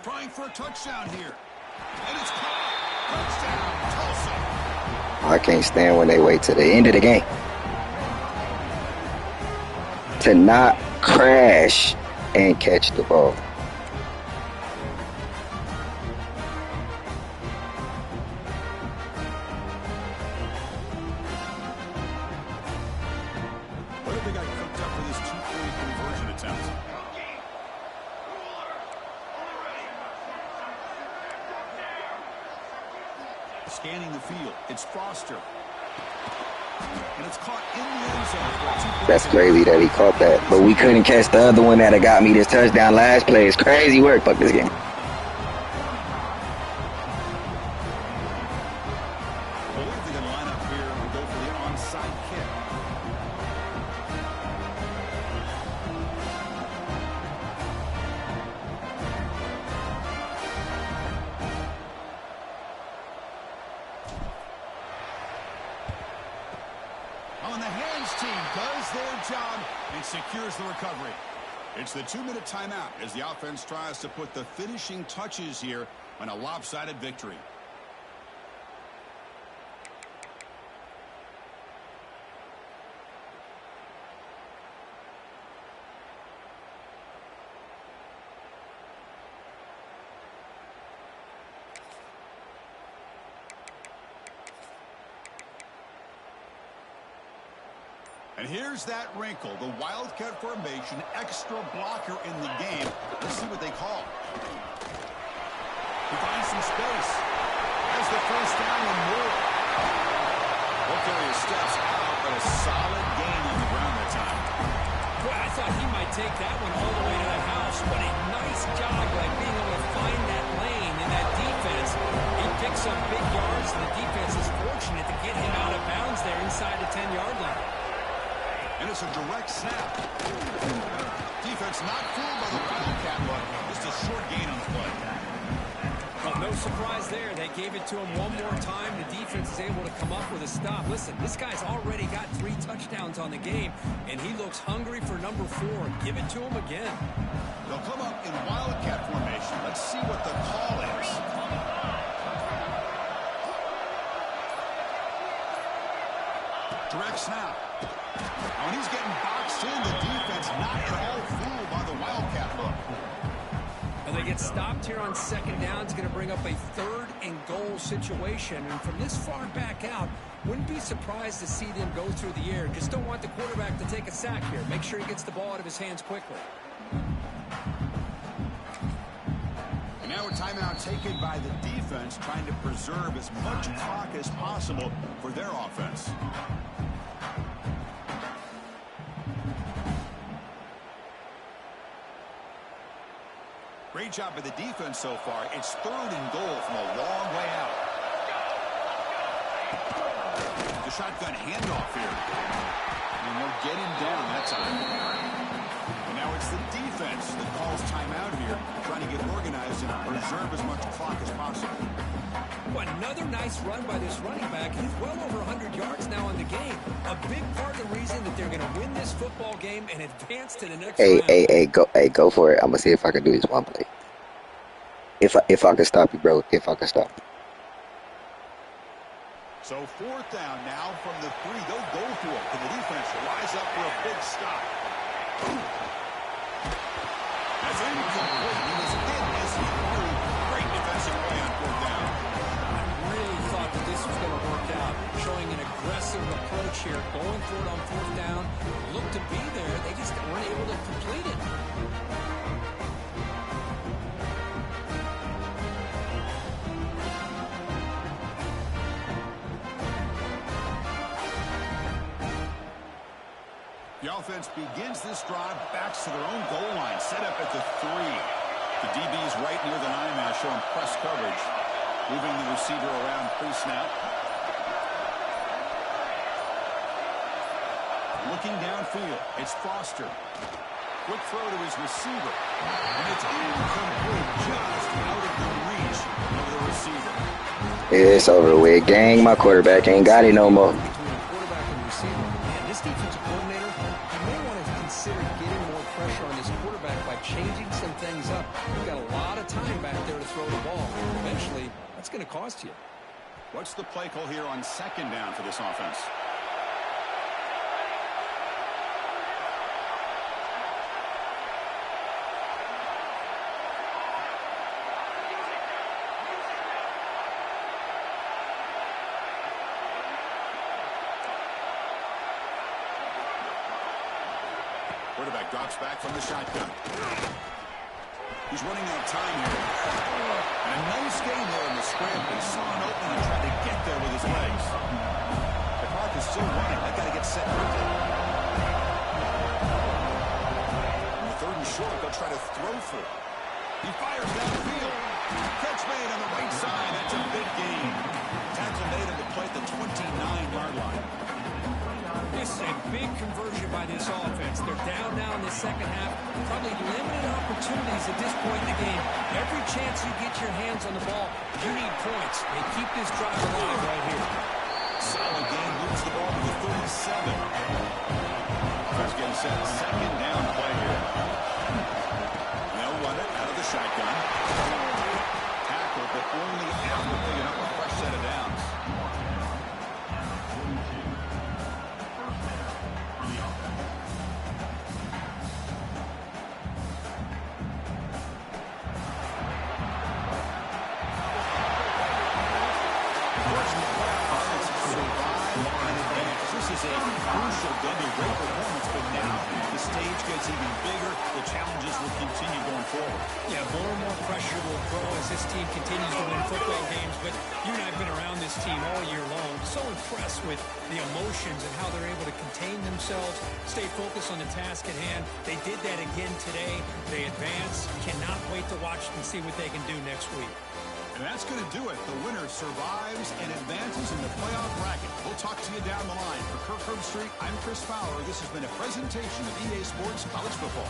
Trying for a touchdown here. And it's caught. Touchdown, Tulsa. I can't stand when they wait till the end of the game to not crash and catch the ball. What have they got cooked up for this two-point conversion attempt? Scanning the field. It's Foster. And it's caught in the end zone. That's crazy that he caught that. But we couldn't catch the other one that had got me this touchdown last play. It's crazy work. Fuck this game. I believe they're going to line up here and go for the onside kick. On the hands team does their job and secures the recovery. It's the 2-minute timeout as the offense tries to put the finishing touches here on a lopsided victory. And here's that wrinkle, the Wildcat formation, extra blocker in the game. Let's see what they call. He finds some space. Has the first down and more. Carrier steps out, but a solid gain on the ground that time. Boy, I thought he might take that one all the way to the house, but a nice job like being able to find that lane in that defense. He picks up big yards, and the defense is fortunate to get him out of bounds there inside the 10-yard line. And it's a direct snap. Defense not fooled by the Wildcat look. Just a short gain on the play. Well, no surprise there. They gave it to him one more time. The defense is able to come up with a stop. Listen, this guy's already got 3 touchdowns on the game, and he looks hungry for number 4. Give it to him again. They'll come up in Wildcat formation. Let's see what the call is. Direct snap. When he's getting boxed in, the defense not at all fooled by the Wildcat look. And they get stopped here on second down. It's going to bring up a 3rd and goal situation. And from this far back out, wouldn't be surprised to see them go through the air. Just don't want the quarterback to take a sack here. Make sure he gets the ball out of his hands quickly. And now a timeout taken by the defense, trying to preserve as much clock as possible for their offense. Great job by the defense so far. It's 3rd and goal from a long way out. The shotgun handoff here. And they'll get him down that time. And now it's the defense that calls timeout here, trying to get organized and preserve as much clock as possible. Well, another nice run by this running back. He's well over 100 yards now in the game. A big part of the reason that they're going to win this football game and advance to the next round. Go for it. I'm gonna see if I can do this one play. If I can stop you, bro. If I can stop you. So 4th down now from the 3. They'll go for it. Can the defense rise up for a big stop? That's incomplete. He was hit as he threw. Great defensive play on 4th down. I really thought that this was going to work out, showing an aggressive approach here, going for it on 4th down. Looked to be there. They just weren't able to complete it. The offense begins this drive, backs to their own goal line, set up at the 3. The DB's right near the line now, showing press coverage. Moving the receiver around pre-snap. Looking downfield, it's Foster. Quick throw to his receiver. And it's incomplete, just out of the reach of the receiver. It's over with. Gang, my quarterback ain't got it no more. Between the quarterback and the receiver. And this defensive coordinator, you may want to consider getting more pressure on this quarterback by changing some things up. You've got a lot of time back there to throw the ball. Eventually, that's going to cost you. What's the play call here on 2nd down for this offense? Quarterback drops back from the shotgun. He's running out of time here. And a nice game there in the scramble. He saw an opening and tried to get there with his legs. The clock is still running. They've got to get set quickly. On the 3rd and short, they'll try to throw for it. He fires downfield. Catch made on the right side. That's a big gain. Tackle made on the play at the 29-yard line. This is a big conversion by this offense. They're down now in the 2nd half. Probably limited opportunities at this point in the game. Every chance you get your hands on the ball, you need points. They keep this drive alive right here. Solid game. Moves the ball to the 37. First getting set. 2nd down play here. They'll run it out of the shotgun. Tackle, but only after picking up a fresh set of downs. Crucial double great performance, but now the stage gets even bigger. The challenges will continue going forward. Yeah, more and more pressure will grow as this team continues to win football games, but you and I have been around this team all year long. So impressed with the emotions and how they're able to contain themselves, stay focused on the task at hand. They did that again today. They advance. Cannot wait to watch and see what they can do next week. And that's going to do it. The winner survives and advances in the playoff bracket. We'll talk to you down the line. For Kirk Herbstreit, I'm Chris Fowler. This has been a presentation of EA Sports College Football.